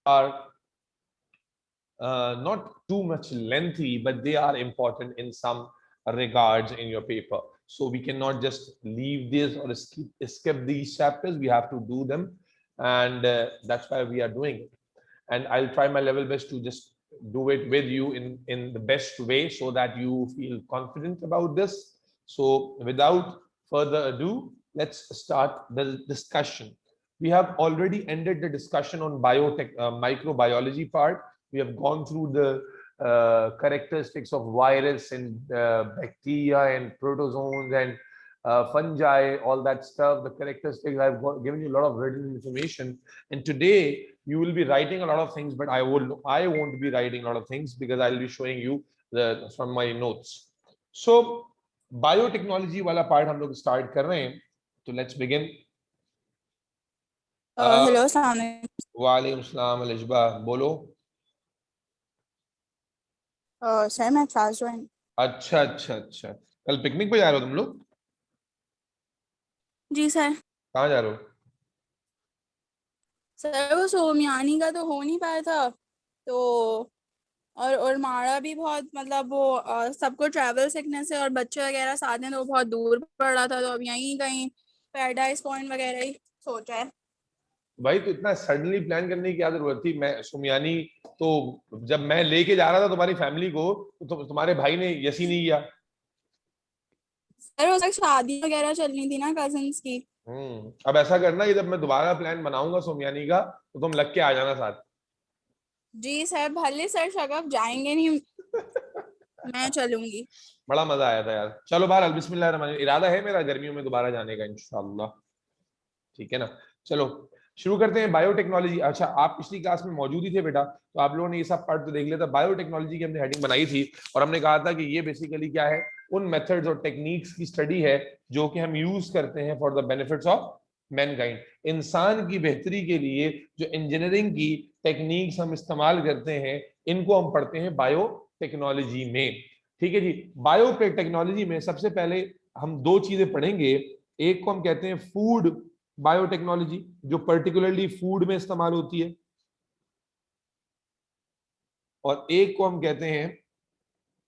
are not too much lengthy, but they are important in some regards in your paper. So we cannot just leave this or skip these chapters. We have to do them, and that's why we are doing it. And I'll try my level best to just do it with you in the best way so that you feel confident about this. So without further ado, let's start the discussion. We have already ended the discussion on biotech, microbiology part. We have gone through the characteristics of virus and bacteria and protozoans and fungi, all that stuff, the characteristics. I've given you a lot of written information. And today you will be writing a lot of things, but I won't be writing a lot of things because I'll be showing you from my notes. So biotechnology वाला part हम लोग start कर रहे हैं. So let's begin. Hello वालेकुम सलाम अलिशबा, बोलो. Sir मैं क्लास ज्वाइन. अच्छा अच्छा अच्छा, कल पिकनिक पे जा रहे हो तुम लोग? जी सर. कहाँ जा रहे हो? सर वो सोमयानी का तो हो नहीं पाया था, तो और माड़ा भी बहुत मतलब वो सबको ट्रैवल सिकनेस है और बच्चे वगैरह साथ हैं तो बहुत दूर पड़ रहा था, तो अब यहीं कहीं पैराडाइज पॉइंट वगैरह ही सोचा है. भाई तो इतना सडनली प्लान करने की क्या जरूरत थी? मैं सोमयानी तो जब मैं लेके जा रहा था तुम्हारी फैमिली को तो तुम्हारे भाई ने यस ही नहीं किया. सर वो शादी वगैरह चलनी थी ना कजिन्स की. अब ऐसा करना कि जब मैं दोबारा प्लान बनाऊंगा सोमयानी का तो तुम लग के आ जाना साथ. जी सर, भले सर शगफ जाएंगे नहीं, मैं चलूंगी. बड़ा मजा आया था यार. चलो बहरहाल बिस्मिल्लाह रहमान, इरादा है मेरा गर्मियों में दोबारा जाने का इंशाल्लाह. ठीक है ना. चलो शुरू करते हैं. बायोटेक्नोलॉजी. अच्छा, आप पिछली क्लास में मौजूद ही थे बेटा, तो आप लोगों ने ये सब पार्ट तो देख लिया था. बायोटेक्नोलॉजी की हमने हेडिंग बनाई थी और हमने कहा था कि ये बेसिकली क्या है, उन मेथड्स और टेक्निक्स की स्टडी है जो कि हम यूज करते हैं for the benefits of Mankind. इंसान की बेहतरी के लिए जो इंजीनियरिंग की टेक्निक्स हम इस्तेमाल करते हैं, इनको हम पढ़ते हैं बायोटेक्नोलॉजी में. ठीक है जी. बायोटेक्नोलॉजी में सबसे पहले हम दो चीजें पढ़ेंगे. एक को हम कहते हैं फूड बायोटेक्नोलॉजी, जो पर्टिकुलरली फूड में इस्तेमाल होती है, और एक को हम कहते हैं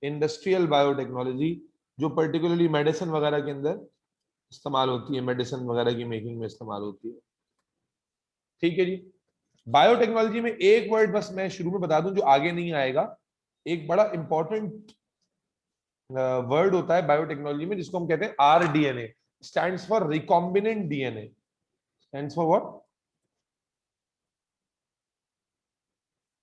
इंडस्ट्रियल बायोटेक्नोलॉजी, जो पर्टिकुलरली मेडिसिन वगैरह के अंदर इस्तेमाल होती है, मेडिसिन वगैरह की मेकिंग में इस्तेमाल होती है. ठीक है जी. बायोटेक्नोलॉजी में एक वर्ड बस मैं शुरू में बता दूं जो आगे नहीं आएगा. एक बड़ा इंपॉर्टेंट वर्ड होता है बायोटेक्नोलॉजी में जिसको हम कहते हैं rDNA. Stands for recombinant DNA. Stands for what?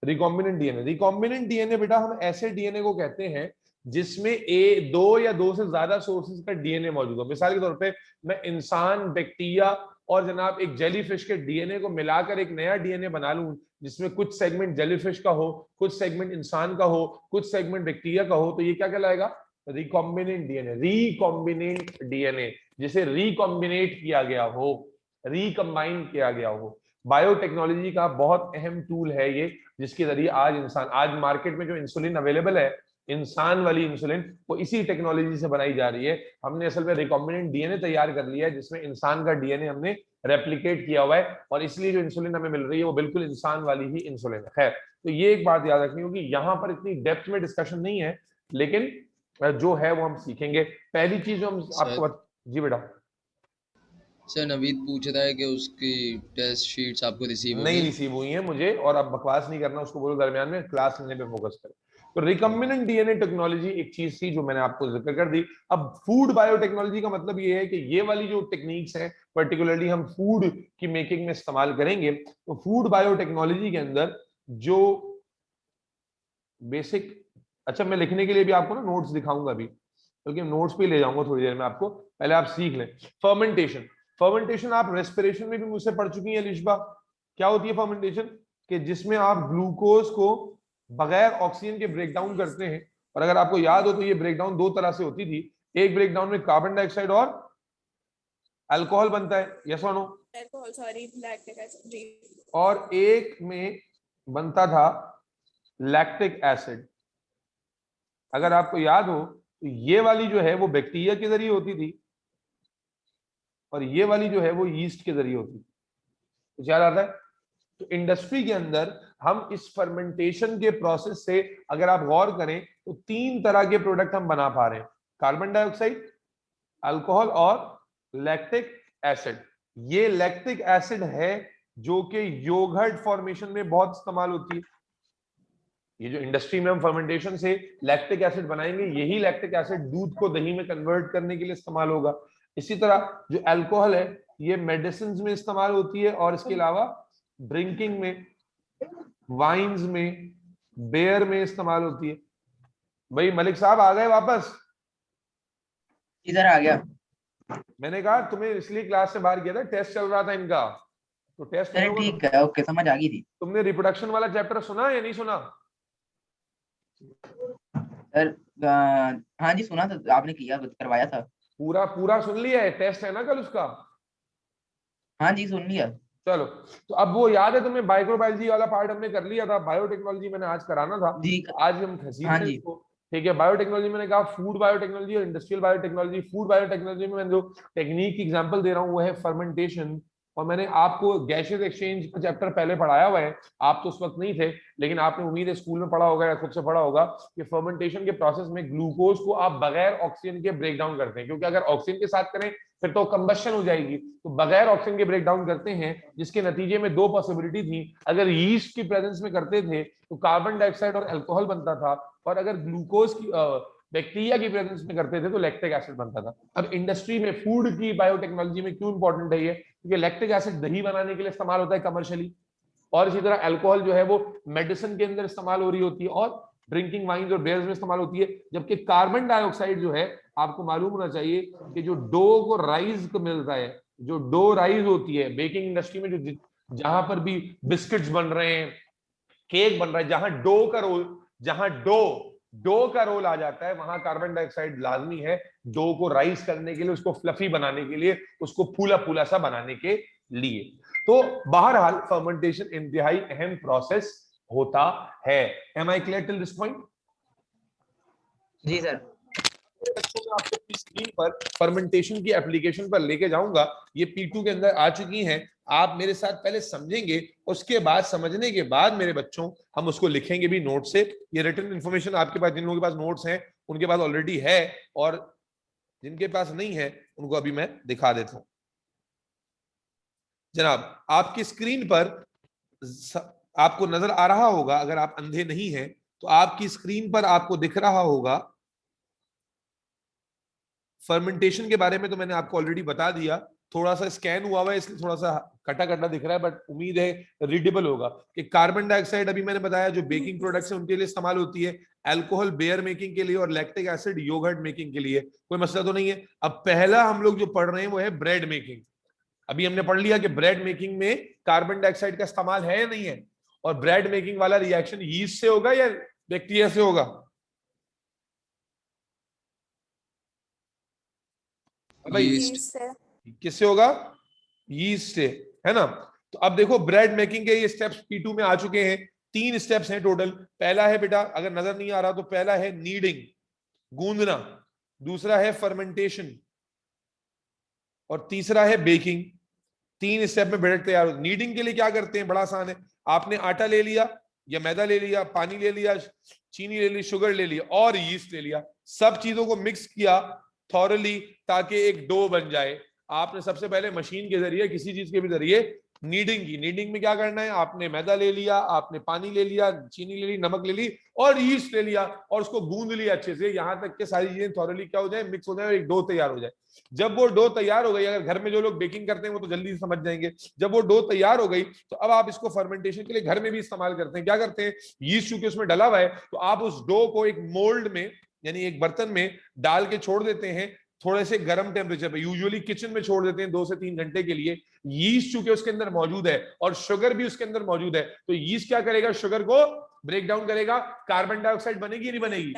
Recombinant DNA. Recombinant DNA बेटा हम ऐसे डीएनए को कहते हैं जिसमें दो या दो से ज्यादा सोर्सेज का डीएनए मौजूद हो. मिसाल के तौर पे मैं इंसान, बैक्टीरिया और जनाब एक जेलीफिश के डीएनए को मिलाकर एक नया डीएनए बना लूं जिसमें कुछ सेगमेंट जेलीफिश का हो, कुछ सेगमेंट इंसान का हो, कुछ सेगमेंट बैक्टीरिया का हो, तो ये क्या कहलाएगा? Recombinant DNA. रिकॉम्बिनेंट डीएनए जिसे रिकॉम्बिनेट किया गया हो, रिकम्बाइन किया गया हो. बायोटेक्नोलॉजी का बहुत अहम टूल है ये, जिसके जरिए आज मार्केट में जो इंसुलिन अवेलेबल है, इंसान वाली इंसुलिन, वो इसी टेक्नोलॉजी से बनाई जा रही है. हमने असल में रिकॉम्बिनेंट डीएनए तैयार कर लिया है जिसमें इंसान का डीएनए हमने रेप्लिकेट किया हुआ है, और इसलिए जो इंसुलिन हमें मिल रही है वो बिल्कुल इंसान वाली ही इंसुलिन है. खैर, तो ये एक बात याद रखनी होगी. यहाँ पर इतनी डेप्थ में डिस्कशन नहीं है, लेकिन जो है वो हम सीखेंगे. पहली चीज जो हम आपको जी बेटा. सर नवीद पूछ रहा है कि उसकी टेस्ट शीट्स आपको रिसीव नहीं रिसीव हुई है मुझे, और अब बकवास नहीं करना, उसको बोलो दरमियान में क्लास लेने पे फोकस करें. तो रिकम्बिनेंट डीएनए टेक्नोलॉजी एक चीज थी जो मैंने आपको जिक्र कर दी. अब फूड बायोटेक्नोलॉजी का मतलब ये है कि ये वाली जो टेक्निक्स हैं पर्टिकुलरली हम फूड की मेकिंग में इस्तेमाल करेंगे. तो फूड बायोटेक्नोलॉजी के अंदर जो बेसिक, अच्छा मैं लिखने के लिए भी आपको ना नोट्स दिखाऊंगा अभी, क्योंकि नोट्स पे ले जाऊंगा थोड़ी देर में आपको. पहले आप सीख लें फर्मेंटेशन. फर्मेंटेशन आप रेस्पिरेशन में भी मुझसे पढ़ चुकी हैं लिशबा. क्या होती है फर्मेंटेशन? कि जिसमें आप ग्लूकोज को बगैर ऑक्सीजन के ब्रेक डाउन करते हैं. और अगर आपको याद हो तो ये ब्रेक डाउन दो तरह से होती थी. एक ब्रेक डाउन में कार्बन डाइऑक्साइड और अल्कोहल बनता है, यस और no? Alcohol, sorry, lactic acid. जी. और एक में बनता था लैक्टिक एसिड. अगर आपको याद हो तो ये वाली जो है वो बैक्टीरिया के जरिए होती थी, और ये वाली जो है वो यीस्ट के जरिए होती थी. कुछ याद आता है? तो इंडस्ट्री के अंदर हम इस फर्मेंटेशन के प्रोसेस से अगर आप गौर करें तो 3 तरह के प्रोडक्ट हम बना पा रहे हैं, कार्बन डाइऑक्साइड, अल्कोहल और लैक्टिक एसिड। ये लैक्टिक एसिड है जो कि योगर्ट फॉर्मेशन में बहुत इस्तेमाल होती है। ये जो इंडस्ट्री में हम फर्मेंटेशन से लैक्टिक एसिड बनाएंगे, यही लैक्टिक एसिड दूध को दही में कन्वर्ट करने के लिए इस्तेमाल होगा। इसी तरह जो अल्कोहल है ये मेडिसिन में इस्तेमाल होती है और इसके अलावा ड्रिंकिंग में, वाइन्स में, बेयर में इस्तेमाल होती है। भाई मलिक साहब आ गए वापस? इधर आ गया। मैंने कहा तुम्हें इसलिए क्लास से बाहर किया था, टेस्ट चल रहा था इनका, तो टेस्ट चलो ठीक है, ओके समझ आ गई थी। तुमने रिप्रोडक्शन वाला चैप्टर सुना या नहीं सुना? सर हाँ जी सुना था, आपने किया करवाया था। पूरा पूरा सुन लिया है? टेस्ट है ना कल उसका? हाँ जी सुन लिया। चलो, तो अब वो याद है तुम्हें माइक्रोबायोलॉजी वाला पार्ट हमने कर लिया था, बायोटेक्नोलॉजी मैंने आज कराना था जी। आज हम खसीद हाँ हैं जी। इसको। ठीक है, बायोटेक्नोलॉजी मैंने कहा फूड बायोटेक्नोलॉजी और इंडस्ट्रियल बायोटेक्नोलॉजी। फूड बायोटेक्नोलॉजी में मैं जो टेक्निक की एग्जांपल दे रहा हूँ वो है फर्मेंटेशन, और मैंने आपको गैसेस एक्सचेंज का चैप्टर पहले पढ़ाया हुआ है, आप तो उस वक्त नहीं थे, लेकिन आपने उम्मीद है स्कूल में पढ़ा होगा या खुद से पढ़ा होगा कि फर्मेंटेशन के प्रोसेस में ग्लूकोज को आप बगैर ऑक्सीजन के ब्रेक डाउन करते हैं, क्योंकि अगर ऑक्सीजन के साथ करें फिर तो कंबशन हो जाएगी, तो बगैर ऑक्सीजन के ब्रेक डाउन करते हैं, जिसके नतीजे में 2 पॉसिबिलिटी थी। अगर यीस्ट की प्रेजेंस में करते थे तो कार्बन डाइऑक्साइड और अल्कोहल बनता था, और अगर ग्लूकोज की बैक्टीरिया की प्रेजेंस में करते थे तो लैक्टिक एसिड बनता था। अब इंडस्ट्री में फूड की बायोटेक्नोलॉजी में क्यों इंपॉर्टेंट है ये? क्योंकि लैक्टिक एसिड दही बनाने के लिए इस्तेमाल होता है कमर्शियली, और इसी तरह अल्कोहल जो है वो मेडिसिन के अंदर इस्तेमाल हो रही होती है और ड्रिंकिंग वाइन्स और बेयर्स में इस्तेमाल होती है। जबकि कार्बन डाइऑक्साइड जो है, आपको मालूम होना चाहिए कि जो डो को राइज को मिलता है, जो डो राइज होती है बेकिंग इंडस्ट्री में, जो जहां पर भी बिस्किट्स बन रहे हैं, केक बन रहा है, जहां डो का रोल आ जाता है वहां कार्बन डाइऑक्साइड लाजमी है, डो को राइज करने के लिए, उसको फ्लफी बनाने के लिए, उसको फूला फूला सा बनाने के लिए। तो बहरहाल फर्मेंटेशन इंतहाई अहम प्रोसेस होता है। Am I clear till this point? जी सर। आपको अपनी स्क्रीन पर फर्मेंटेशन की एप्लीकेशन पर लेके जाऊंगा, ये P2 के अंदर आ चुकी हैं। आप मेरे साथ पहले समझेंगे, उसके बाद समझने के बाद मेरे बच्चों हम उसको लिखेंगे भी नोट से। ये रिटन इन्फॉर्मेशन आपके पास, जिन लोगों के पास नोट्स हैं उनके पास ऑलरेडी है, और जिनके पास नहीं है उनको अभी मैं दिखा देता हूं। जनाब आपकी स्क्रीन पर आपको नजर आ रहा होगा, अगर आप अंधे नहीं हैं तो आपकी स्क्रीन पर आपको दिख रहा होगा फर्मेंटेशन के बारे में। तो मैंने आपको ऑलरेडी बता दिया, थोड़ा सा स्कैन हुआ हुआ है इसलिए थोड़ा सा कटा कटा दिख रहा है, बट उम्मीद है रीडेबल होगा। कि कार्बन डाइऑक्साइड अभी मैंने बताया जो बेकिंग प्रोडक्ट्स हैं उनके लिए इस्तेमाल होती है, अल्कोहल बेयर मेकिंग के लिए, और लैक्टिक एसिड योगर्ट मेकिंग के लिए। कोई मसला तो नहीं है। अब पहला हम लोग जो पढ़ रहे हैं वो है ब्रेड मेकिंग। अभी हमने पढ़ लिया कि ब्रेड मेकिंग में कार्बन डाइऑक्साइड का इस्तेमाल है या नहीं है, और ब्रेड मेकिंग वाला रिएक्शन यीस्ट से होगा या बैक्टीरिया से होगा? किससे होगा? यीस्ट से, है ना। तो अब देखो ब्रेड मेकिंग के ये स्टेप्स P2 में आ चुके हैं। 3 स्टेप्स हैं टोटल। पहला है बेटा, अगर नजर नहीं आ रहा तो पहला है नीडिंग, गूंदना, दूसरा है फर्मेंटेशन, और तीसरा है बेकिंग। 3 स्टेप में ब्रेड तैयार हो। नीडिंग के लिए क्या करते हैं? बड़ा आसान है। आपने आटा ले लिया या मैदा ले लिया, पानी ले लिया, चीनी ले ली, शुगर ले लिया और यीस्ट ले लिया, सब चीजों को मिक्स किया थॉरली ताकि एक डो बन जाए। आपने सबसे पहले मशीन के जरिए, किसी चीज के भी जरिए नीडिंग की। नीडिंग में क्या करना है? आपने मैदा ले लिया, आपने पानी ले लिया, चीनी ले ली, नमक ले ली और यीस्ट ले लिया, और उसको गूंद लिया अच्छे से, यहां तक कि सारी चीजें थॉरली क्या हो जाए, मिक्स हो जाए और एक डो तैयार हो जाए। जब वो डो तैयार हो गई, अगर घर में जो लोग बेकिंग करते हैं वो तो जल्दी से समझ जाएंगे, जब वो डो तैयार हो गई तो अब आप इसको फर्मेंटेशन के लिए घर में भी इस्तेमाल करते हैं। क्या करते हैं? यीस्ट चूंकि उसमें डला हुआ है तो आप उस डो को एक मोल्ड में, यानी एक बर्तन में डाल के छोड़ देते हैं थोड़े से गर्म टेम्परेचर पे, यूजुअली किचन में छोड़ देते हैं 2 से 3 घंटे के लिए। यीस्ट चूंकि उसके अंदर मौजूद है और शुगर भी उसके अंदर मौजूद है, तो यीस्ट क्या करेगा? शुगर को ब्रेक डाउन करेगा। कार्बन डाइऑक्साइड बनेगी नहीं बनेगी?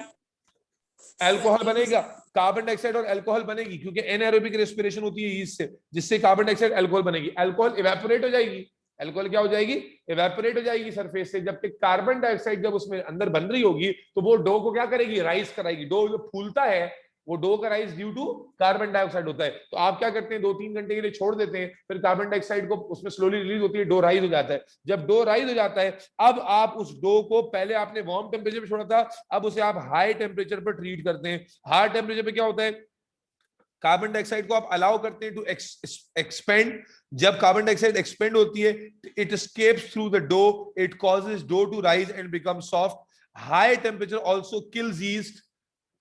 अल्कोहल बनेगा। कार्बन डाइऑक्साइड और अल्कोहल बनेगी क्योंकि एनाएरोबिक रेस्पिरेशन होती है यीस्ट से, जिससे कार्बन डाइऑक्साइड अल्कोहल बनेगी। अल्कोहल इवेपोरेट हो जाएगी। अल्कोहल क्या हो जाएगी? इवेपोरेट हो जाएगी सरफेस से। जबकि कार्बन डाइऑक्साइड जब उसमें अंदर बन रही होगी तो वो डो को क्या करेगी? राइज कराएगी। डो जो फूलता है वो डो का rise due to carbon dioxide होता है। तो आप क्या करते हैं, 2-3 घंटे के लिए छोड़ देते हैं, फिर कार्बन डाइऑक्साइड को उसमें स्लोली रिलीज होती है, डो राइज हो जाता है। जब डो राइज हो जाता है, अब आप उस डो को, पहले आपने वार्म टेम्परेचर पे छोड़ा था, अब उसे आप हाई टेम्परेचर पर ट्रीट करते हैं। हाई टेम्परेचर पे क्या होता है, कार्बन डाइऑक्साइड को आप अलाउ करते हैं टू एक्सपेंड। जब कार्बन डाइऑक्साइड एक्सपेंड होती है, it escapes through the dough, it causes dough to rise and become soft. High temperature also kills yeast.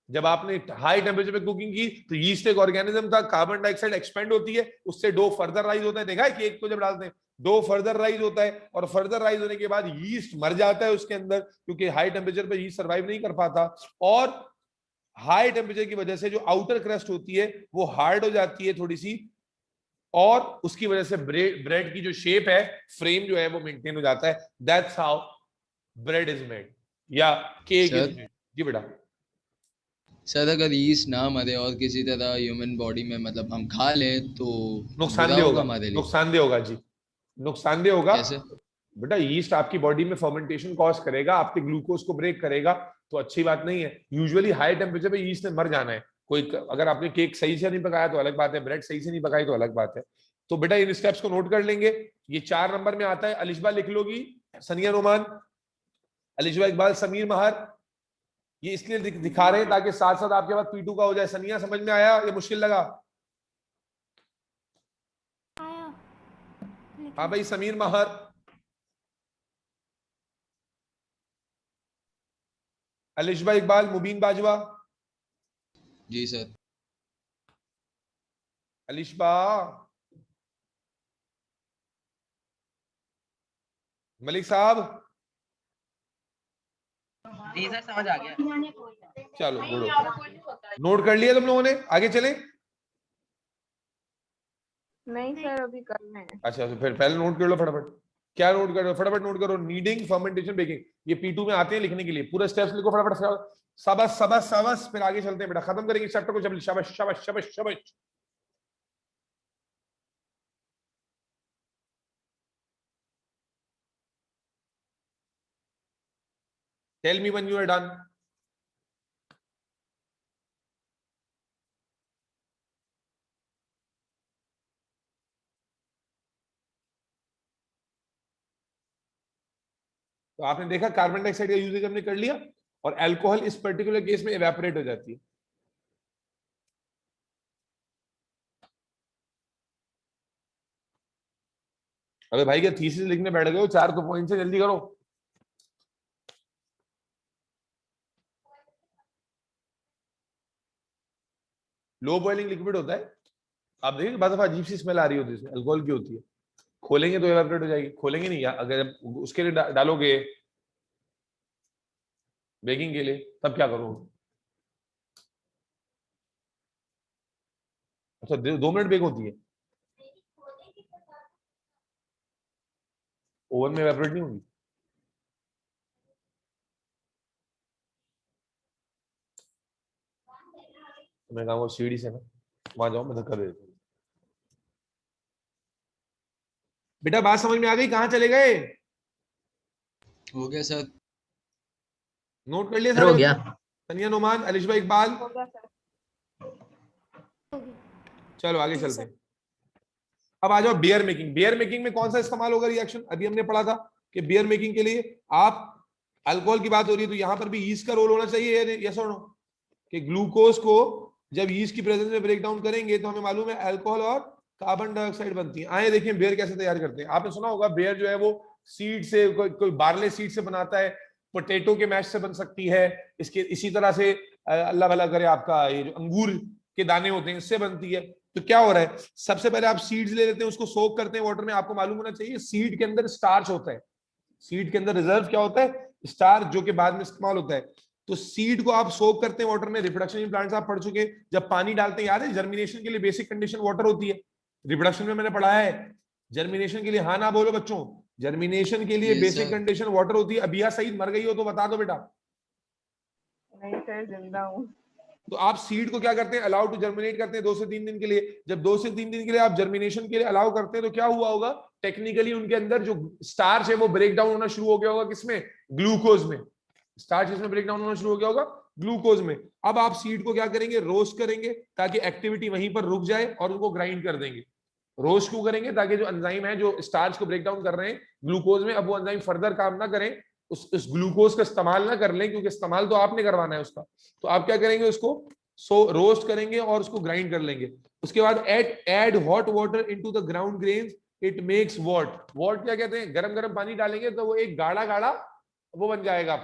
जब आपने हाई टेम्परेचर पे कुकिंग की तो यीस्ट एक ऑर्गेनिज्म था, कार्बन डाइऑक्साइड एक्सपेंड होती है, उससे डो फर्दर राइज होता है। देखा है केक को जब डालते हैं डो फर्दर राइज होता है, और फर्दर राइज होने के बाद यीस्ट मर जाता है उसके अंदर, क्योंकि हाई टेम्परेचर पे यीस्ट सर्वाइव नहीं कर पाता। और हाई टेम्परेचर की वजह से जो आउटर क्रस्ट होती है वो हार्ड हो जाती है थोड़ी सी, और उसकी वजह से ब्रेड की जो शेप है, फ्रेम जो है वो मेंटेन हो जाता है। That's how bread is made या केक इज मेड। जी बेटा। सर अगर यीस्ट ना मरे और किसी तरह ह्यूमन बॉडी में मतलब हम खा लें तो बुरा नुकसानदेह होगा होगा, हमारे लिए? नुकसानदेह होगा जी, नुकसानदेह होगा। कैसे? बेटा यीस्ट आपकी बॉडी में फर्मेंटेशन कॉज करेगा, आपके ग्लूकोज को ब्रेक करेगा, तो अच्छी बात नहीं है। यूजुअली हाई टेम्परेचर पे यीस्ट ने मर जाना है। कोई अगर आपने केक सही से नहीं पकाया तो अलग बात है, ब्रेड सही से नहीं पकाई तो अलग बात है। तो बेटा इन स्टेप्स को नोट कर लेंगे, ये 4 नंबर में आता है। अलिशबा लिख लोगी, सनिया नोमान, अलिशबा इकबाल, समीर महर। ये इसलिए दिखा रहे हैं ताकि साथ साथ आपके पास P2 का हो जाए। सनिया समझ में आया, ये मुश्किल लगा? हाँ भाई, समीर महर, अलिशबा इकबाल, मुबीन बाजवा। जी सर। अलिशबा, मलिक साहब। जी सर समझ आ गया। चलो गुड, नोट कर लिया तुम लोगों ने, आगे चलें? नहीं सर अभी करना है। अच्छा तो फिर पहले नोट कर लो फटाफट। क्या नोट करो, फटाफट नोट करो। नीडिंग, फर्मेंटेशन, बेकिंग, ये P2 में आते हैं लिखने के लिए। पूरा स्टेप्स लिखो फटाफट। सबस सबस सबस, फिर आगे चलते हैं बेटा, खत्म करेंगे चैप्टर को। जब शाबाश शाबाश शाबाश शाबाश। Tell me when you are done. तो आपने देखा कार्बन डाइऑक्साइड का यूजेज हमने कर लिया, और अल्कोहल इस पर्टिकुलर केस में इवेपोरेट हो जाती है। अबे भाई क्या थीसिस लिखने बैठ गए हो? 4 तो पॉइंट से, जल्दी करो। लो बॉइलिंग लिक्विड होता है। आप देखिए बाद दफा अजीब सी स्मेल आ रही होती है, इसमें अल्कोहल की होती है। खोलेंगे तो इवेपोरेट हो जाएगी, खोलेंगे नहीं, या अगर उसके लिए डालोगे बेकिंग के लिए, तब क्या करोगे? अच्छा 2 मिनट बेक होती है, ओवन में इवेपोरेट नहीं होगी। तो मैं कहूँगा सीढ़ी से ना वहां जाओ, मैं धक्का दे देता हूँ। बेटा बात समझ में आ गई? कहाँ चले गए? हो गया सर। नोट कर लिया हो सारे गया। बच्चे? सनिया नोमान, अलिशबा इकबाल। होगा सर। चलो आगे चलते हैं। अब आ जाओ बियर मेकिंग। बियर मेकिंग में कौन सा इस्तेमाल होगा रिएक्शन? अभी हमने पढ़ा था कि बियर मेकिंग के लिए आप, अल्कोहल की बात हो रही है तो यहां पर भी ईस्ट का रोल होना चाहिए, यस और नो? कि ग्लूकोज को जब ईस्ट की प्रेजेंस में ब्रेक डाउन करेंगे तो हमें मालूम है अल्कोहल और कार्बन डाइऑक्साइड बनती है। आए देखिए बियर कैसे तैयार करते हैं। आपने सुना होगा बियर जो है वो सीड से, कोई बार्ले सीड से बनाता है, पोटैटो के मैश से बन सकती है, इसके इसी तरह से अल्लाह भला करे आपका ये जो अंगूर के दाने होते हैं इससे बनती है। तो क्या हो रहा है, सबसे पहले आप सीड्स ले लेते हैं, उसको सोक करते हैं वाटर में। आपको मालूम होना चाहिए सीड के अंदर स्टार्च होता है, सीड के अंदर रिजर्व क्या होता है? स्टार्च, जो कि बाद में इस्तेमाल होता है। तो सीड को आप सोक करते हैं वाटर में। रिप्रोडक्शन इन प्लांट्स आप पढ़ चुके, जब पानी डालते हैं याद है, जर्मिनेशन के लिए बेसिक कंडीशन वाटर होती है। रिप्रोडक्शन में मैंने पढ़ाया है, जर्मिनेशन के लिए, हाँ ना बोलो बच्चों, जर्मिनेशन के लिए Yes, basic sir. Condition water होती है। अबिया सईद मर गई हो तो बता दो बेटा। नहीं सर जिंदा हूँ। तो आप सीड को क्या करते हैं? अलाउ टू जर्मिनेट करते हैं 2 से 3 दिन के लिए। जब 2 से 3 दिन के लिए आप जर्मिनेशन के लिए अलाउ करते हैं तो क्या हुआ होगा? टेक्निकली उनके अंदर जो स्टार्च है वो ब्रेक डाउन होना शुरू हो गया होगा। किसमें? ग्लूकोज में। स्टार्च इसमें ब्रेक डाउन होना शुरू हो गया होगा ग्लूकोज में। अब आप सीड को क्या करेंगे, रोस्ट करेंगे ताकि एक्टिविटी वहीं पर रुक जाए और उनको ग्राइंड कर देंगे। रोस्ट क्यों करेंगे, ताकि जो एंजाइम है जो स्टार्च को ब्रेक डाउन कर रहे हैं ग्लूकोज में, अब वो एंजाइम फर्दर काम ना करें, उस ग्लूकोज का इस्तेमाल ना कर लें, क्योंकि इस्तेमाल तो आपने करवाना है उसका। तो आप क्या करेंगे, उसको रोस्ट करेंगे और उसको ग्राइंड कर लेंगे। उसके बाद add hot water into the ground grains, it makes what क्या कहते हैं, गरम गरम पानी डालेंगे तो वो एक गाढ़ा गाढ़ा वो बन जाएगा,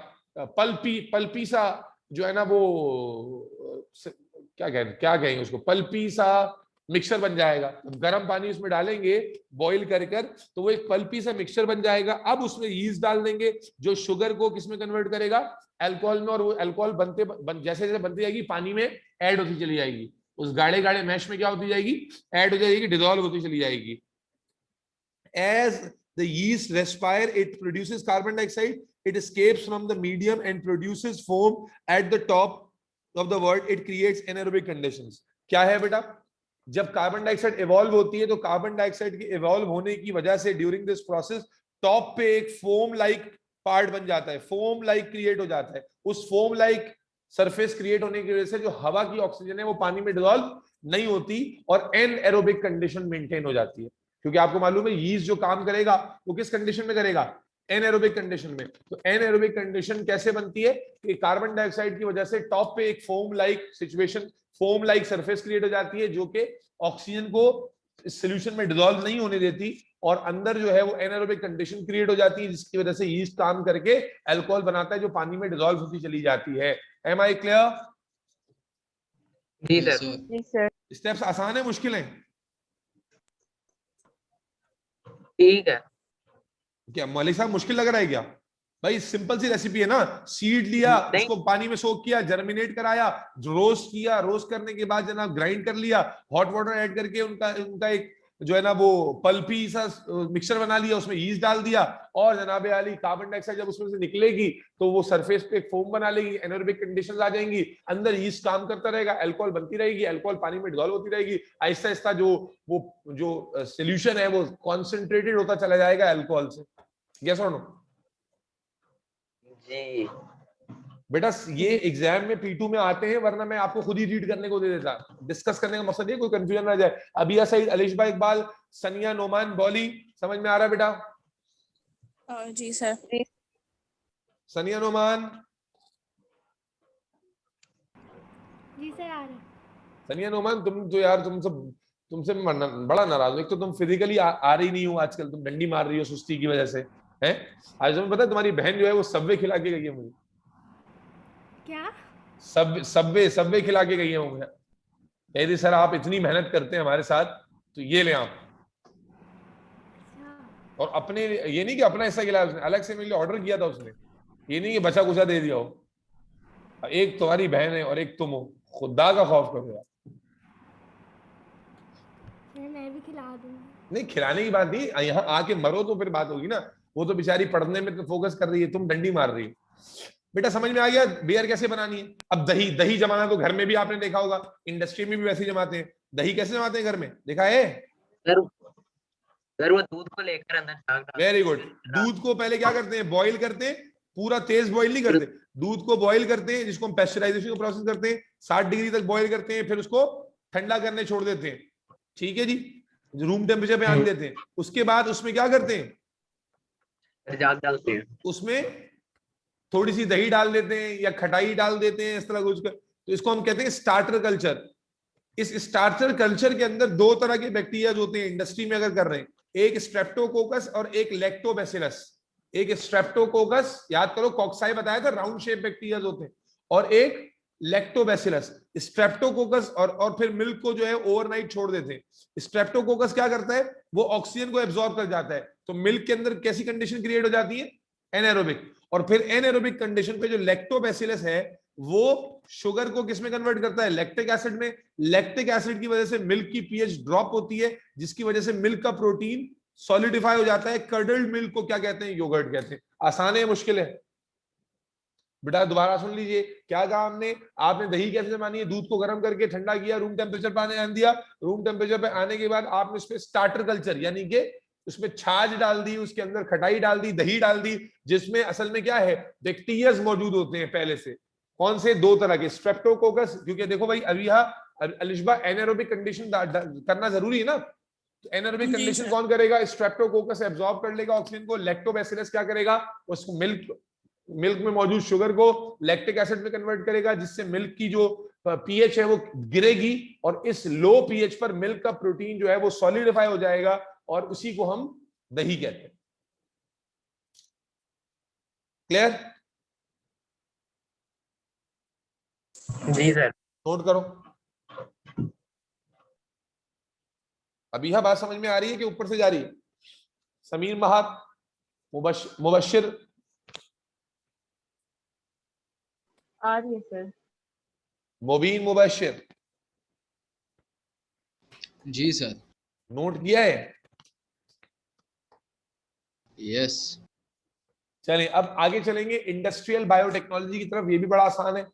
पल्पी सा जो है ना, वो क्या कहेंगे उसको, पल्पी सा मिक्सचर बन जाएगा। गर्म पानी उसमें डालेंगे बॉईल कर तो वो एक पल्पी सा मिक्सचर बन जाएगा। अब उसमें यीस्ट डाल देंगे जो शुगर को किसमें कन्वर्ट करेगा, अल्कोहल में, और वो अल्कोहल जैसे जैसे बनती जाएगी पानी में ऐड होती चली जाएगी, उस गाढ़े गाढ़े मैश में क्या होती जाएगी, ऐड हो जाएगी, डिसॉल्व होती चली जाएगी। As the yeast respire, it produces carbon dioxide, it escapes from the medium and produces foam at the top of the word, it creates anaerobic conditions। क्या है बेटा, जब कार्बन डाइऑक्साइड इवॉल्व होती है तो कार्बन डाइऑक्साइड के evolve होने की वजह से ड्यूरिंग दिस प्रोसेस टॉप पे एक फोम लाइक पार्ट बन जाता है, फोम लाइक क्रिएट हो जाता है। उस फोम लाइक सरफेस क्रिएट होने की वजह से जो हवा की ऑक्सीजन है वो पानी में डिसॉल्व नहीं होती और एनएरोबिक कंडीशन मेंटेन हो जाती है। क्योंकि आपको मालूम है यीस्ट जो काम करेगा वो किस कंडीशन में करेगा, एनएरोबिक कंडीशन में। तो एनएरोबिक कंडीशन कैसे बनती है कि कार्बन डाइऑक्साइड की वजह से टॉप पे एक foam like situation, foam like surface create हो जाती है जो कि ऑक्सीजन को सॉल्यूशन में डिसॉल्व नहीं होने देती, और अंदर जो है वो एनएरोबिक कंडीशन क्रिएट हो जाती है जिसकी वजह से यीस्ट काम करके अल्कोहल बनाता है जो पानी में डिसॉल्व होती चली जाती है। Am I clear? जी Yes, सर। sir. जी सर। स्टेप्स आसान है मुश्किल है? ठीक है। क्या मलिक साहब मुश्किल लग रहा है क्या? भाई सिंपल सी रेसिपी है ना, सीड लिया, नहीं। उसको पानी में सोक किया, जर्मिनेट कराया, रोस्ट किया, रोस्ट करने के बाद जनाब ग्राइंड कर लिया, हॉट वाटर ऐड करके उनका एक जो है ना वो पल्पी सा मिक्सचर बना लिया, उसमें यीस्ट डाल दिया, और जनाब आली कार्बन डाइऑक्साइड जब उसमें से निकलेगी तो वो सरफेस पे एक फोम बना लेगी, एनएरोबिक कंडीशंस आ जाएंगी, अंदर यीस्ट काम करता रहेगा, अल्कोहल बनती रहेगी, अल्कोहल पानी में डिसॉल्व होती रहेगी, आहिस्ता आहिस्ता जो सॉल्यूशन है वो कॉन्सेंट्रेटेड होता चला जाएगा अल्कोहल से। यस और नो? जी बेटा ये एग्जाम में P2 में आते हैं, वरना मैं आपको खुद ही रीड करने को दे देता, डिस्कस करने का मकसद ये कोई कंफ्यूजन ना जाए। अबिया सईद, अलिशबा इकबाल, सनिया नोमान, बॉली, समझ में आ रहा है बेटा? जी सर। सनिया नोमान, जी सर आ रहे। सनिया नोमान, तुम तो यार तुमसे मैं बड़ा नाराज हूं। एक तो तुम फिजिकली आ रही नहीं हो आजकल, तुम डंडी मार रही हो सुस्ती की वजह से, हैं? आज तुम्हें पता है तुम्हारी बहन जो है वो सबवे खिला के गई है मुझे। क्या? सबवे खिला के गई है वो मुझे। कह रही सर आप इतनी मेहनत करते हैं हमारे साथ तो ये ले आप। अच्छा। और अपने ये नहीं कि अपना हिस्सा खिलाया उसने, अलग से मेरे लिए ऑर्डर किया था उसने, ये नहीं कि बचा कुचा दे दिया हो। एक तुम्हारी बहन है और एक तुम हो, खुदा का खौफ करो यार। मैं भी खिला दूंगी। नहीं खिलाने की बात नहीं, यहाँ आके मरो तो फिर बात होगी ना। वो तो बेचारी पढ़ने में तो फोकस कर रही है, तुम डंडी मार रही है। बेटा समझ में आ गया बियर कैसे बनानी है? अब दही जमाना तो घर में भी आपने देखा होगा, इंडस्ट्री में भी वैसे ही जमाते हैं। दही कैसे जमाते हैं घर में, देखा है? सर वो दूध को लेकर अंदर झाग डालते हैं। Very good. दूध को पहले क्या करते हैं, बॉईल करते हैं, पूरा तेज बॉईल नहीं करते, दूध को बॉईल करते हैं जिसको हम पेस्चराइजेशन का प्रोसेस करते हैं, 60 डिग्री तक बॉईल करते हैं, फिर उसको ठंडा करने छोड़ देते हैं, ठीक है जी, रूम टेम्परेचर पे आने देते हैं। उसके बाद उसमें क्या करते हैं, झाग डालते हैं, उसमें थोड़ी सी दही डाल देते हैं या खटाई डाल देते हैं, इस तरह कुछ। तो इसको हम कहते हैं स्टार्टर कल्चर। इस स्टार्टर कल्चर के अंदर दो तरह के बैक्टीरिया होते हैं इंडस्ट्री में अगर कर रहे हैं, एक स्ट्रेप्टोकोकस और एक लैक्टोबैसिलस। एक स्ट्रेप्टोकोकस, याद करो कॉक्साई बताया था, राउंड शेप बैक्टीरिया होते हैं, और एक लैक्टोबैसिलस। स्ट्रेप्टोकोकस और फिर मिल्क को जो है ओवरनाइट छोड़ देते हैं। स्ट्रेप्टोकोकस क्या करता है, वो ऑक्सीजन को एब्जॉर्ब कर जाता है, तो मिल्क के अंदर कैसी कंडीशन क्रिएट हो जाती है, एनाएरोबिक। और फिर एनाएरोबिक कंडीशन पे जो लैक्टोबैसिलस है वो शुगर को किसमें कन्वर्ट करता है, लैक्टिक एसिड में। लैक्टिक एसिड की वजह से मिल्क की पीएच ड्रॉप होती है, जिसकी वजह से मिल्क का प्रोटीन सॉलिडिफाई हो जाता है। कर्डल्ड मिल्क को क्या कहते हैं, योगर्ट कहते हैं। आसान है मुश्किल है? बेटा दोबारा सुन लीजिए, क्या कहा हमने, आपने दही कैसे जमानी है, दूध को गर्म करके ठंडा किया, रूम टेम्परेचर पे आने दिया, रूम टेम्परेचर पे आने के बाद आपने उसमें स्टार्टर कल्चर यानी कि उसमें छाछ डाल दी, उसके अंदर खटाई डाल दी, दही डाल दी, जिसमें असल में क्या है, बैक्टीरियाज मौजूद होते हैं पहले से। कौन से? 2 तरह के, स्ट्रेप्टोकोकस, क्योंकि देखो भाई अभी अलिशबा एनारोबिक कंडीशन करना जरूरी है ना, तो एनारोबिक जी कंडीशन सर। कौन करेगा? स्ट्रेप्टोकोकस एब्जॉर्ब कर लेगा ऑक्सीजन को। लैक्टोबैसिलस क्या करेगा? उसको मिल्क में मौजूद शुगर को लैक्टिक एसिड में कन्वर्ट करेगा, जिससे मिल्क की जो पीएच है वो गिरेगी, और इस लो पीएच पर मिल्क का प्रोटीन जो है वो सॉलिडिफाई हो जाएगा, और उसी को हम दही कहते हैं। क्लियर? जी सर। नोट करो। अभी यह बात समझ में आ रही है कि ऊपर से जा रही है? समीर महात, मुबशिर, आ रही है सर। मुबीन, मुबशिर, जी सर। नोट किया है? यस। चलिए अब आगे चलेंगे इंडस्ट्रियल बायोटेक्नोलॉजी की तरफ। ये भी बड़ा आसान है।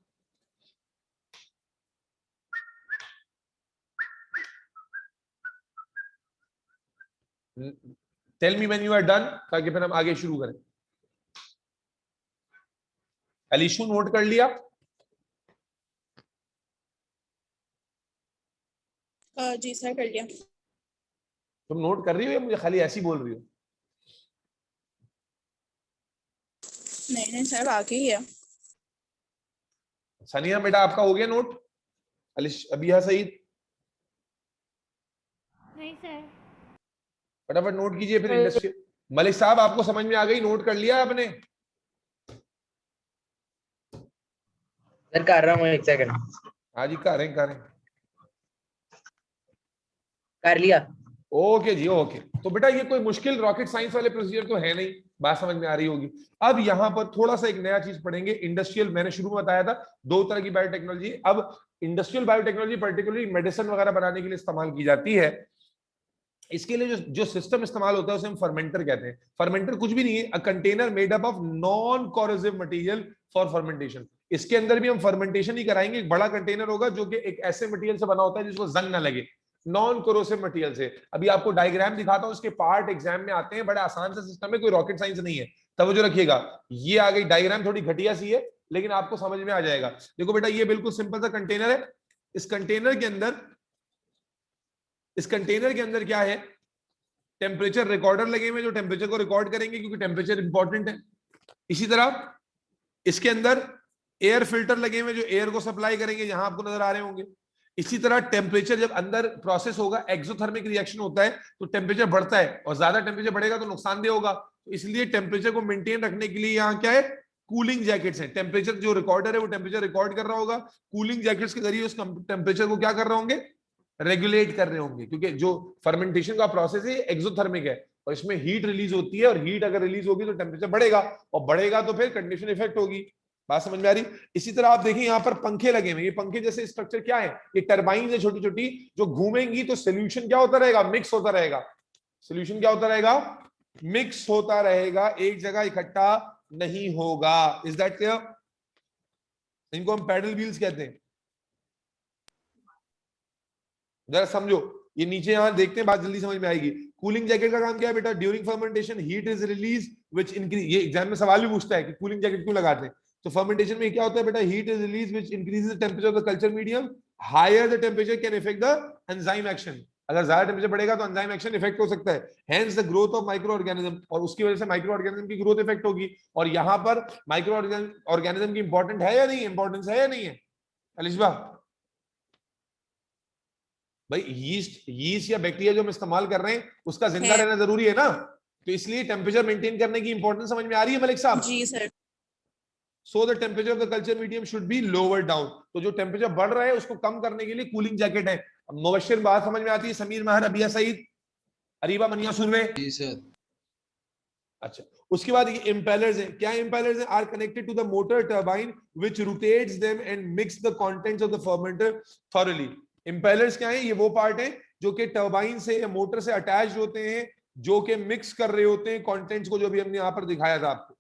Tell me when you are done, ताकि फिर हम आगे शुरू करें। अलीशु नोट कर लिया? जी सर, कर लिया। तुम नोट कर रही हो या मुझे खाली ऐसी बोल रही हो? नहीं नहीं सर, बाकी ही है। सनिया बेटा आपका हो गया नोट? अबिया सईद नहीं सर। फटाफट नोट कीजिए फिर। सर। इंडस्ट्रियल मलिक साहब आपको समझ में आ गई? नोट कर लिया आपने? सर कर रहा हूँ, एक सेकंड। हाँ जी, कर रहे कर लिया। ओके जी, ओके। तो बेटा ये कोई मुश्किल रॉकेट साइंस वाले प्रोसीजर तो है नहीं, बात समझ में आ रही होगी। अब यहाँ पर थोड़ा सा एक नया चीज पढ़ेंगे। इंडस्ट्रियल, मैंने शुरू में बताया था 2 तरह की बायोटेक्नोलॉजी। अब इंडस्ट्रियल बायोटेक्नोलॉजी पर्टिकुलरली मेडिसिन वगैरह बनाने के लिए इस्तेमाल की जाती है। इसके लिए जो सिस्टम इस्तेमाल होता है उसे हम फर्मेंटर कहते हैं। फर्मेंटर कुछ भी नहीं है, a container made up of non corrosive material for fermentation. इसके अंदर भी हम फर्मेंटेशन ही कराएंगे। एक बड़ा कंटेनर होगा जो कि एक ऐसे मटेरियल से बना होता है जिसको जंग ना लगे, नॉन कोरोसिव मटेरियल से। अभी आपको डायग्राम दिखाता हूं, इसके पार्ट एग्जाम में आते हैं। बड़ा आसान सा सिस्टम है, कोई रॉकेट साइंस नहीं है। तवज्जो रखिएगा। ये आ गई डायग्राम, थोड़ी घटिया सी है लेकिन आपको समझ में आ जाएगा। देखो बेटा, ये बिल्कुल सिंपल सा कंटेनर है। इस कंटेनर के अंदर क्या है? टेम्परेचर रिकॉर्डर लगे हुए जो टेम्परेचर को रिकॉर्ड करेंगे, क्योंकि टेम्परेचर इंपॉर्टेंट है। इसी तरह इसके अंदर एयर फिल्टर लगे हुए जो एयर को सप्लाई करेंगे, यहां आपको नजर आ रहे होंगे। इसी तरह टेम्परेचर जब अंदर प्रोसेस होगा, एक्सोथर्मिक रिएक्शन होता है, तो टेम्परेचर बढ़ता है, और ज्यादा टेम्परेचर बढ़ेगा तो नुकसानदेह होगा। तो इसलिए टेम्परेचर को मेंटेन रखने के लिए यहाँ क्या है? कूलिंग जैकेट्स हैं। टेम्परेचर जो रिकॉर्डर है वो टेम्परेचर रिकॉर्ड कर रहा होगा, कूलिंग जैकेट्स के जरिए उस टेम्परेचर को क्या कर रहे होंगे? रेगुलेट कर रहे होंगे, क्योंकि जो फर्मेंटेशन का प्रोसेस है एक्सोथर्मिक है, और इसमें हीट रिलीज होती है, और हीट अगर रिलीज होगी तो टेम्परेचर बढ़ेगा, और बढ़ेगा तो फिर कंडीशन इफेक्ट होगी। बात समझ में आ रही? इसी तरह आप देखिए यहाँ पर पंखे लगे हुए। ये पंखे जैसे स्ट्रक्चर क्या है? ये टरबाइन है छोटी छोटी, जो घूमेंगी तो सोल्यूशन क्या होता रहेगा? मिक्स होता रहेगा। सोल्यूशन क्या होता रहेगा? मिक्स होता रहेगा, एक जगह इकट्ठा नहीं होगा। Is that clear? इनको हम पैडल व्हील्स कहते हैं। जरा समझो, ये नीचे यहां देखते हैं, बात जल्दी समझ में आएगी। कूलिंग जैकेट का काम क्या है बेटा? During fermentation heat is release which increase. ये एग्जाम में सवाल भी पूछता है कि कूलिंग जैकेट क्यों लगाते हैं। तो फर्मेंटेशन में क्या होता है बेटा? Heat is release which increases the temperature of the culture medium. Higher the temperature can effect the enzyme action. अगर ज्यादा टेंपरेचर बढ़ेगा तो एंजाइम एक्शन इफेक्ट हो सकता है। Hence the growth of micro organism, और उसकी वजह से माइक्रो ऑर्गेनिज्म की ग्रोथ इफेक्ट होगी। और यहां पर माइक्रो ऑर्गेनिज्म की इंपॉर्टेंट है या नहीं? इंपॉर्टेंस है या नहीं है अलिशबा भाई? यीस्ट या बैक्टीरिया जो हम इस्तेमाल कर रहे हैं उसका जिंदा रहना जरूरी है ना, तो इसलिए टेम्परेचर मेंटेन करने की इंपॉर्टेंस समझ में आ रही है मलिक साहब? जी sir. So the temperature of the culture medium should be lower down. तो जो टेम्परेचर बढ़ रहा है उसको कम करने के लिए कूलिंग जैकेट है। मुबशिर बात समझ में आती है? समीर महर, अबिया सईद, अरीबा मनिया सुनवे? जी सर। अच्छा, उसके बाद ये इंपेलर्स हैं। क्या इंपेलर्स हैं? Are connected to the motor turbine which rotates them and mix the contents of the fermenter thoroughly. Impellers क्या है? ये वो पार्ट है जो कि टर्बाइन से या मोटर से अटैच्ड होते हैं, जो कि मिक्स कर रहे होते हैं कंटेंट्स को, जो भी हमने यहां पर दिखाया था आपको।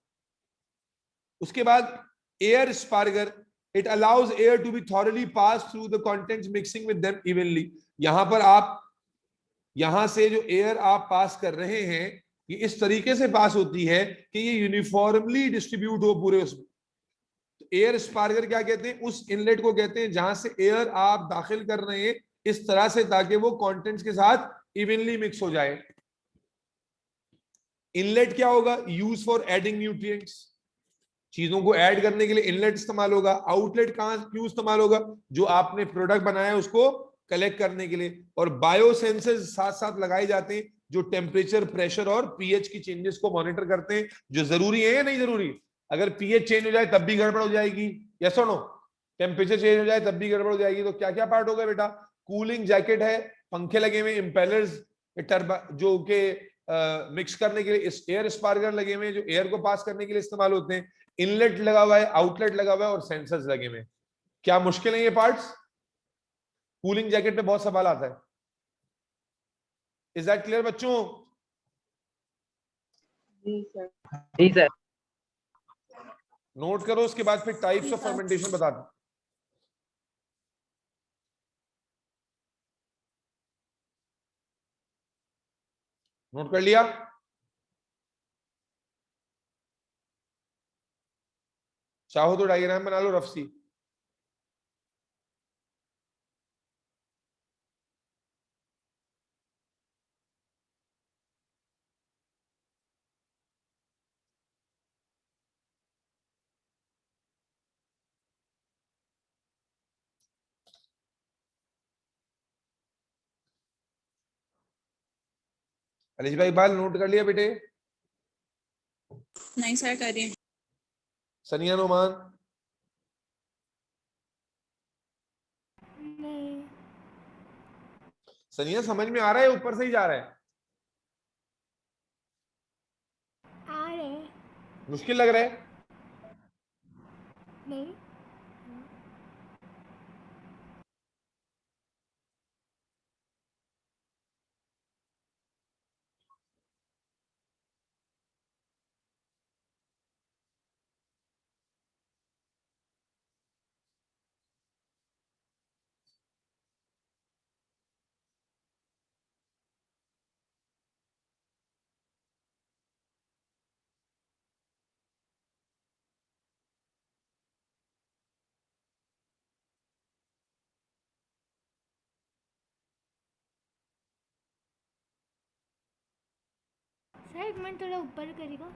उसके बाद air sparger, it allows air to be thoroughly pass through the contents mixing with them evenly. यहां पर आप, यहां से जो एयर आप पास कर रहे हैं ये इस तरीके से पास होती है कि ये यूनिफॉर्मली डिस्ट्रीब्यूट हो पूरे उसमें। तो एयर स्पार्गर क्या कहते हैं? उस इनलेट को कहते हैं जहां से एयर आप दाखिल कर रहे हैं इस तरह से ताकि वो कंटेंट्स के साथ इवनली मिक्स हो जाए। इनलेट क्या होगा? यूज फॉर एडिंग न्यूट्रिएंट्स, चीजों को ऐड करने के लिए इनलेट इस्तेमाल होगा। आउटलेट कहां क्यों इस्तेमाल होगा? जो आपने प्रोडक्ट बनाया है उसको कलेक्ट करने के लिए। और बायो सेंसर्स साथ साथ लगाए जाते हैं जो टेम्परेचर, प्रेशर और पीएच की चेंजेस को मॉनिटर करते हैं, जो जरूरी है या नहीं जरूरी? अगर पीएच चेंज हो जाए तब भी गड़बड़ हो जाएगी, यस और नो? टेम्परेचर चेंज हो जाए तब भी गड़बड़ हो जाएगी। तो क्या क्या पार्ट होगा बेटा? कूलिंग जैकेट है, पंखे लगे हुए, इंपेलर्स जो के मिक्स करने के लिए, एयर स्पार्गर लगे हुए जो एयर को पास करने के लिए इस्तेमाल होते हैं, इनलेट लगा हुआ है, आउटलेट लगा हुआ है और सेंसर्स लगे हुए हैं। क्या मुश्किल है ये पार्ट्स? कूलिंग जैकेट पे बहुत सवाल आता है। इज दैट क्लियर बच्चों? जी सर। जी सर। नोट करो, उसके बाद फिर टाइप्स ऑफ फर्मेंटेशन बता दो। नोट कर लिया? चाहो तो डायग्राम बना लो रफ सी। अलीश भाई इकबाल नोट कर लिया बेटे? नहीं सर, करिए। सनिया नोमान? नहीं। सनिया समझ में आ रहा है, ऊपर से ही जा रहा है? आ रहे। मुश्किल लग रहा है? नहीं। सर एक मिनट, थोड़ा ऊपर करेगा।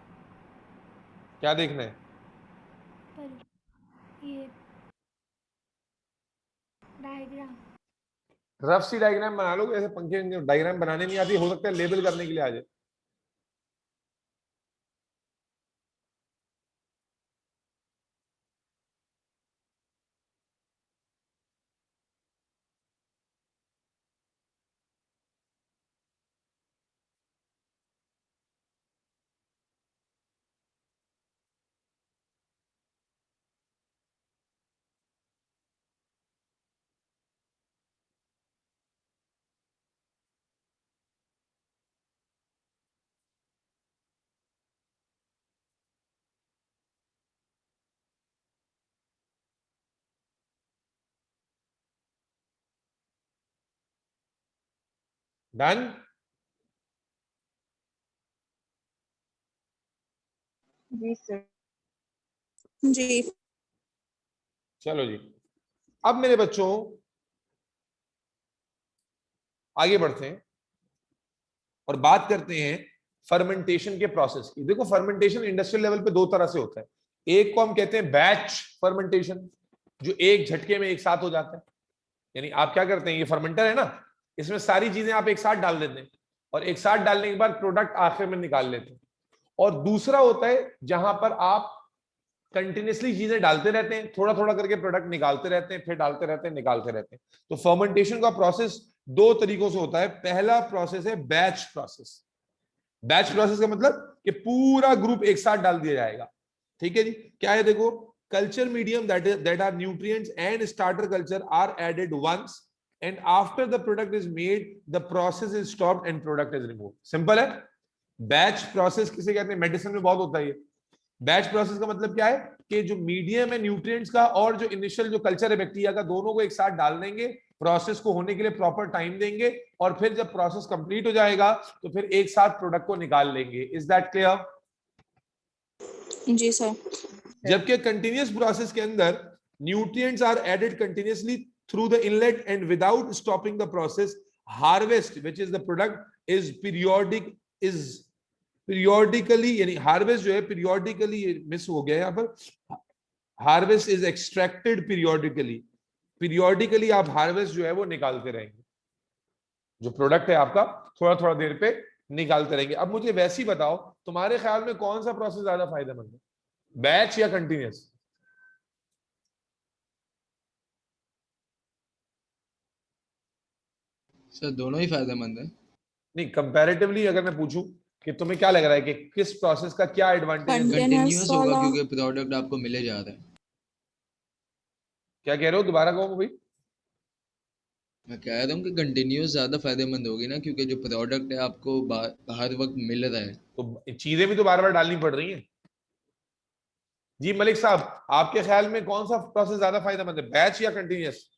क्या देखना है? पर ये डायग्राम। रफ सी डायग्राम बना लो, ऐसे पंखे डायग्राम बनाने नहीं आती, हो सकता है लेबल करने के लिए आ जाए। डन? जी सर। जी। चलो जी, अब मेरे बच्चों आगे बढ़ते हैं और बात करते हैं फर्मेंटेशन के प्रोसेस की। देखो, फर्मेंटेशन इंडस्ट्रियल लेवल पे दो तरह से होता है। एक को हम कहते हैं बैच फर्मेंटेशन, जो एक झटके में एक साथ हो जाता है। यानी आप क्या करते हैं, ये फर्मेंटर है ना, इसमें सारी चीजें आप एक साथ डाल देते हैं और एक साथ डालने के बाद प्रोडक्ट आखिर में निकाल लेते हैं। और दूसरा होता है जहां पर आप कंटिन्यूसली चीजें डालते रहते हैं, थोड़ा थोड़ा करके प्रोडक्ट निकालते रहते हैं, फिर डालते रहते हैं, निकालते रहते हैं। तो फर्मेंटेशन का प्रोसेस दो तरीकों से होता है। पहला प्रोसेस है बैच प्रोसेस। बैच प्रोसेस का मतलब कि पूरा ग्रुप एक साथ डाल दिया जाएगा। ठीक है जी? क्या है देखो, culture medium that are nutrients and starter culture are added once and after the product is made the process is stopped and product is removed. Simple है। बैच प्रोसेस किसे कहते हैं? मेडिसिन में बहुत होता है ये। बैच प्रोसेस का मतलब क्या है कि जो मीडियम है न्यूट्रिएंट्स का और जो इनिशियल जो कल्चर है बैक्टीरिया का, दोनों को एक साथ डाल देंगे, प्रोसेस को होने के लिए प्रॉपर टाइम देंगे और फिर जब प्रोसेस कंप्लीट हो जाएगा तो फिर एक साथ प्रोडक्ट को निकाल लेंगे। Is that clear? जी सर। जबकि कंटिन्यूअस प्रोसेस के अंदर nutrients are added continuously through the inlet and without stopping the process. Harvest which is the product is periodically, यानी हार्वेस्ट जो है पीरियोडिकली, मिस हो गया यहाँ पर, हार्वेस्ट इज एक्सट्रैक्टेड पीरियोडिकली आप हार्वेस्ट जो है वो निकालते रहेंगे. जो प्रोडक्ट है आपका थोड़ा थोड़ा देर पे निकालते रहेंगे. अब मुझे वैसे ही बताओ, तुम्हारे ख्याल में कौन सा प्रोसेस ज्यादा फायदेमंद है, बैच या कंटिन्यूअस? सर दोनों ही फायदेमंद है. नहीं, कंपैरेटिवली अगर मैं पूछूं कि तुम्हें क्या लग रहा है कि किस प्रोसेस का क्या एडवांटेज है? Continuous कंटिन्यूअस होगा वाला। क्योंकि प्रोडक्ट आपको मिले जा रहा है. क्या कह रहे हो, दोबारा कहो भाई. मैं कह रहा हूँ कि कंटिन्यूअस ज्यादा फायदेमंद होगी ना, क्योंकि जो प्रोडक्ट है आपको हर वक्त मिल रहा है. तो चीजें भी तो बार बार डालनी पड़ रही हैं. जी मलिक साहब, आपके ख्याल में कौन सा प्रोसेस ज्यादा फायदेमंद है, बैच या कंटिन्यूअस?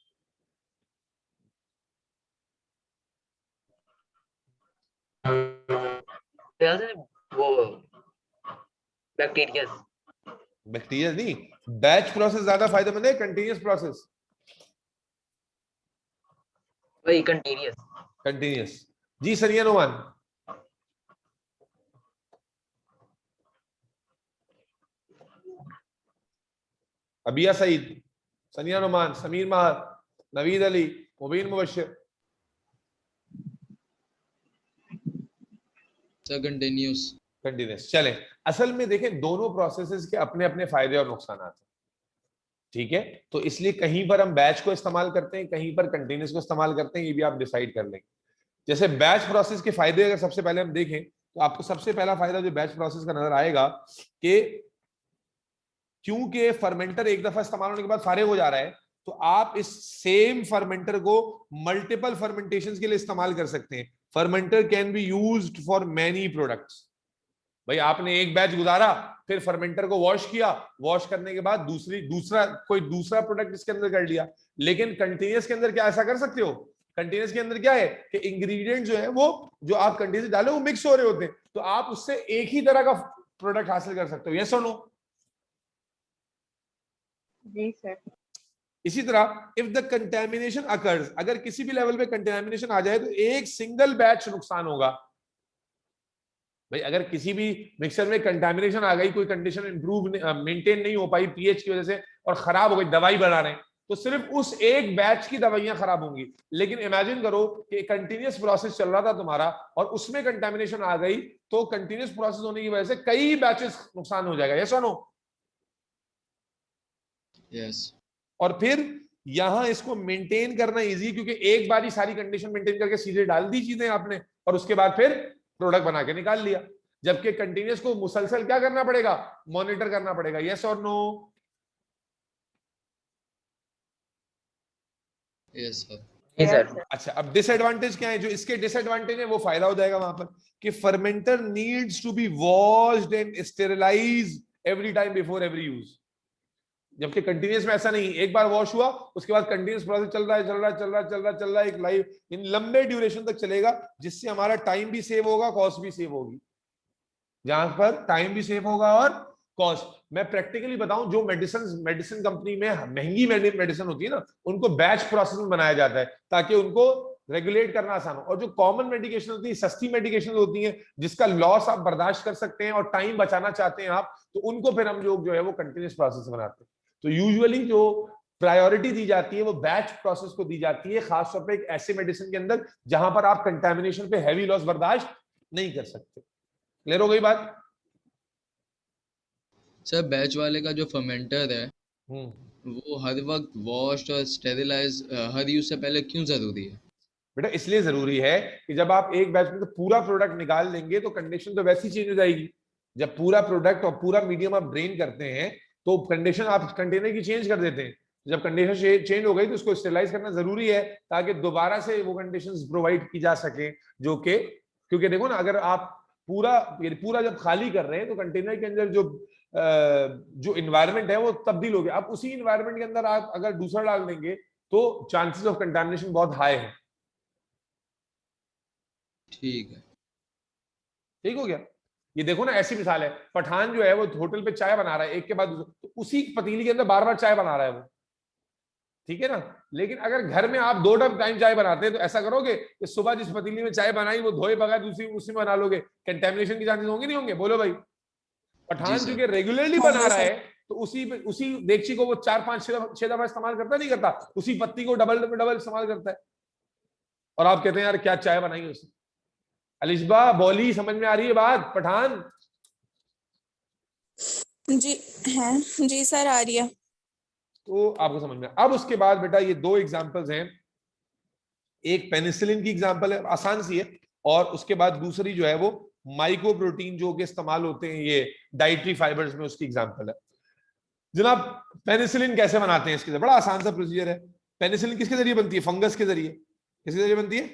वो बैक्टीरिया. बैक्टीरिया नहीं, बैच प्रोसेस ज्यादा फायदेमंद है कंटिन्यूअस प्रोसेस? वही कंटीन्यूअस. कंटिन्यूअस. जी Sania Noman. Abiya Saeed, Sania Noman, Sameer Mahar, Naveed Ali, Mubeen Mubashir. Sir continuous. Continuous. चले, असल में देखें दोनों प्रोसेसेस के अपने अपने फायदे और नुकसान हैं. ठीक है, तो इसलिए कहीं पर हम बैच को इस्तेमाल करते हैं, कहीं पर कंटिन्यूअस को इस्तेमाल करते हैं, ये भी आप डिसाइड कर लेंगे. जैसे बैच प्रोसेस के फायदे अगर सबसे पहले हम देखें तो आपको सबसे पहला फायदा जो बैच प्रोसेस का नजर आएगा कि क्योंकि फर्मेंटर एक दफा इस्तेमाल होने के बाद फारिग हो जा रहा है, तो आप इस सेम फर्मेंटर को मल्टीपल फर्मेंटेशन के लिए इस्तेमाल कर सकते हैं. Fermenter can be used for many products. भाई आपने एक बैच गुजारा, फिर फर्मेंटर को वॉश किया, वॉश करने के बाद कोई दूसरा प्रोडक्ट इसके अंदर कर लिया. लेकिन कंटिन्यूअस के अंदर क्या ऐसा कर सकते हो? कंटिन्यूअस के अंदर क्या है कि इंग्रेडिएंट जो है वो जो आप कंटिन्यूअस डाले वो मिक्स हो रहे होते हैं, तो आप उससे एक ही तरह का प्रोडक्ट हासिल कर सकते हो. यस और नो? जी सर. इसी तरह इफ द कंटेमिनेशन अकर्स, अगर किसी भी लेवल पे कंटेमिनेशन आ जाए तो एक सिंगल बैच नुकसान होगा. भाई अगर किसी भी मिक्सर में कंटेमिनेशन आ गई, कोई कंडीशन इंप्रूव मेंटेन नहीं हो पाई पीएच की वजह से और खराब हो गई, दवाई बना रहे हैं, तो सिर्फ उस एक बैच की दवाइयां खराब होंगी. लेकिन इमेजिन करो कि कंटिन्यूअस प्रोसेस चल रहा था तुम्हारा और उसमें कंटेमिनेशन आ गई, तो कंटिन्यूअस प्रोसेस होने की वजह से कई बैचेस नुकसान हो जाएगा. यस और नो? यस. और फिर यहां इसको मेंटेन करना इजी, क्योंकि एक बार ही सारी कंडीशन मेंटेन करके सीधे डाल दी चीजें आपने और उसके बाद फिर प्रोडक्ट बना के निकाल लिया. जबकि कंटिन्यूअस को मुसलसल क्या करना पड़ेगा, मॉनिटर करना पड़ेगा. यस और नो? Yes sir. जी सर. अच्छा, अब डिसएडवांटेज क्या है? जो इसके डिसएडवांटेज है वो फायदा हो जाएगा वहां पर कि fermenter needs to be washed and sterilize every time before every use. जबकि कंटिन्यूअस में ऐसा नहीं, एक बार वॉश हुआ उसके बाद कंटिन्यूअस प्रोसेस चल रहा है एक लाइव इन लंबे ड्यूरेशन तक चलेगा, जिससे हमारा टाइम भी सेव होगा, कॉस्ट भी सेव होगी. जहां पर टाइम भी सेव होगा और कॉस्ट. मैं प्रैक्टिकली बताऊं, जो मेडिसिन कंपनी में महंगी मेडिसिन होती है ना, उनको बैच प्रोसेस में बनाया जाता है ताकि उनको रेगुलेट करना आसान हो. और जो कॉमन मेडिकेशन होती है, सस्ती मेडिकेशन होती है जिसका लॉस आप बर्दाश्त कर सकते हैं और टाइम बचाना चाहते हैं आप, तो उनको फिर हम लोग जो है वो कंटिन्यूअस प्रोसेस बनाते हैं. तो यूजुअली जो प्रायोरिटी दी जाती है वो बैच प्रोसेस को दी जाती है, खासतौर पे एक ऐसे मेडिसिन के अंदर जहां पर आप कंटामिनेशन पे हैवी लॉस बर्दाश्त नहीं कर सकते. क्लियर हो गई बात? सर बैच वाले का जो फर्मेंटर है वो हर वक्त वॉश और स्टेरिलाइज हर यूज से पहले क्यों जरूरी है? बेटा इसलिए जरूरी है कि जब आप एक बैच में तो पूरा प्रोडक्ट निकाल लेंगे तो कंडीशन तो वैसी चेंज हो जाएगी. जब पूरा प्रोडक्ट और पूरा मीडियम आप ड्रेन करते हैं तो कंडीशन आप कंटेनर की चेंज कर देते हैं. जब कंडीशन चेंज हो गई तो उसको स्टेरिलाइज करना जरूरी है ताकि दोबारा से वो कंडीशंस प्रोवाइड की जा सके, जो कि क्योंकि देखो ना, अगर आप पूरा जब खाली कर रहे हैं तो कंटेनर के अंदर जो इन्वायरमेंट है वो तब्दील हो गया. अब उसी इन्वायरमेंट के अंदर आप अगर दूसरा डाल देंगे तो चांसेस ऑफ कंटामिनेशन बहुत हाई है. ठीक है. ठीक हो गया. ये देखो ना, ऐसी मिसाल है, पठान जो है वो होटल पे चाय बना रहा है एक के बाद दूसरा, तो उसी पतीली के अंदर बार बार चाय बना रहा है वो, ठीक है ना। लेकिन अगर घर में आप 2 टाइम चाय बनाते हैं तो ऐसा करोगे कि सुबह जिस पतीली में चाय बनाई वो धोए बगैर दूसरी उसी में बना लोगे, कंटेमिनेशन के चांसेस होंगे नहीं होंगे? बोलो भाई। पठान जो कि रेगुलरली बना रहा है तो उसी देगची को वो 4 5 6 दफा इस्तेमाल करता नहीं करता, उसी पत्ती को डबल इस्तेमाल करता है। और आप कहते हैं यार क्या चाय बनाई है उसने। अलिशबा बोली, समझ में आ रही है बात? पठान जी है, जी सर आ रही है। तो आपको समझ में। अब उसके बाद बेटा ये 2 एग्जांपल्स हैं, एक पेनिसिलिन की एग्जांपल है, आसान सी है, और उसके बाद दूसरी जो है वो माइक्रोप्रोटीन जो कि इस्तेमाल होते हैं ये डाइटरी फाइबर्स में, उसकी एग्जांपल है। जनाब पेनिसिलिन कैसे बनाते हैं, इसके बड़ा आसान सा प्रोसीजर है। पेनिसिलिन किसके जरिए बनती है? फंगस के जरिए। किसके जरिए बनती है?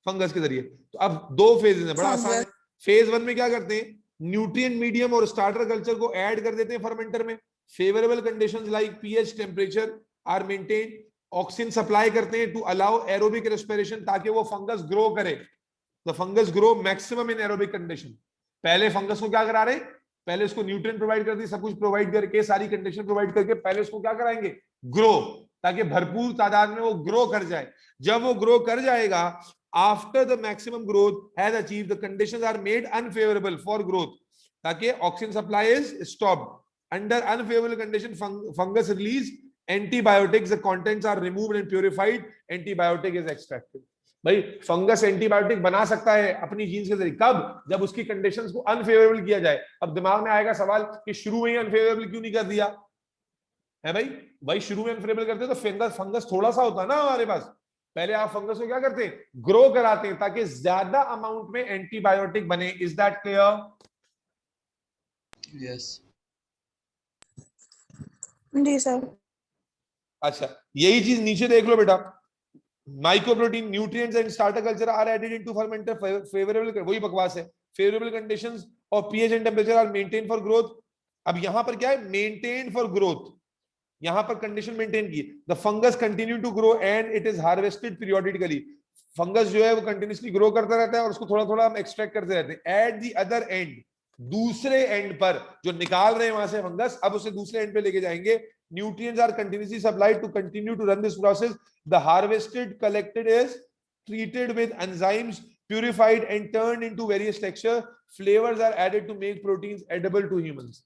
फंगस के जरिए। तो अब 2 फेजेस हैं, बड़ा आसान है। फेज 1 में क्या करते हैं, न्यूट्रिएंट मीडियम और स्टार्टर कल्चर को ऐड कर देते हैं फर्मेंटर में। Favourable conditions like pH, temperature are maintain. Oxygen supply करते हैं टू अलाउ एरोबिक रेस्पिरेशन, ताकि वो फंगस ग्रो करे। The fungus grow maximum in aerobic condition. पहले फंगस को क्या करा रहे, पहले उसको न्यूट्रिएंट प्रोवाइड कर दी, सब कुछ प्रोवाइड करके, सारी कंडीशन प्रोवाइड करके पहले उसको क्या कराएंगे, ग्रो, ताकि भरपूर तादाद में वो ग्रो कर जाए। जब वो ग्रो कर जाएगा, after the maximum growth has achieved, the conditions are made unfavorable for growth, ताकि oxygen supply is stopped. Under unfavorable condition, fungus release antibiotics, the contents are removed and purified, antibiotic is extracted. भाई fungus antibiotic बना सकता है अपनी jeans के जरिए, कब? जब उसकी कंडीशंस को अनफेवरेबल किया जाए। अब दिमाग में आएगा सवाल कि शुरू में ही अनफेवरेबल क्यों नहीं कर दिया है भाई शुरू में अनफेवरेबल करते तो फंगस थोड़ा सा होता ना हमारे पास। पहले आप फंगस को क्या करते हैं, ग्रो कराते हैं, ताकि ज्यादा अमाउंट में एंटीबायोटिक बने। Is that clear? यस जी सर। अच्छा, यही चीज नीचे देख लो बेटा, microprotein, nutrients and starter culture are added into fermenter favourable, वही बकवास है। Favourable conditions of pH and temperature are maintain for growth. अब यहां पर क्या है, मेंटेन फॉर ग्रोथ, यहां पर कंडीशन मेंटेन की। The fungus continue to grow and it is harvested periodically. Fungus जो है वो कंटिन्यूसली ग्रो करता रहता है और उसको थोड़ा थोड़ा हम एक्सट्रैक्ट करते रहते हैं। एट द अदर एंड, दूसरे एंड पर जो निकाल रहे हैं वहां से फंगस, अब उसे दूसरे एंड पे लेके जाएंगे। Nutrients are continuously supplied to continue to run this process. The harvested collected is treated with enzymes, purified and turned into various texture. Flavors are added to make proteins edible to humans.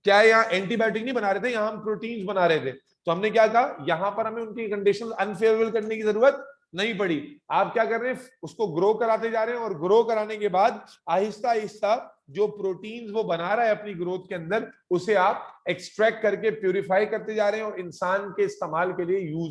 क्या यहाँ antibiotic नहीं बना रहे थे, यहाँ हम proteins बना रहे थे। तो हमने क्या कहा, यहाँ पर हमें उनकी कंडीशन अनफेवरेबल करने की जरूरत नहीं पड़ी। आप क्या कर रहे हैं, उसको ग्रो कराते जा रहे हैं, और ग्रो कराने के बाद आहिस्ता आहिस्ता जो प्रोटीन्स वो बना रहा है अपनी ग्रोथ के अंदर, उसे आप एक्सट्रैक्ट करके प्यूरिफाई करते जा रहे हैं और इंसान के इस्तेमाल के लिए यूज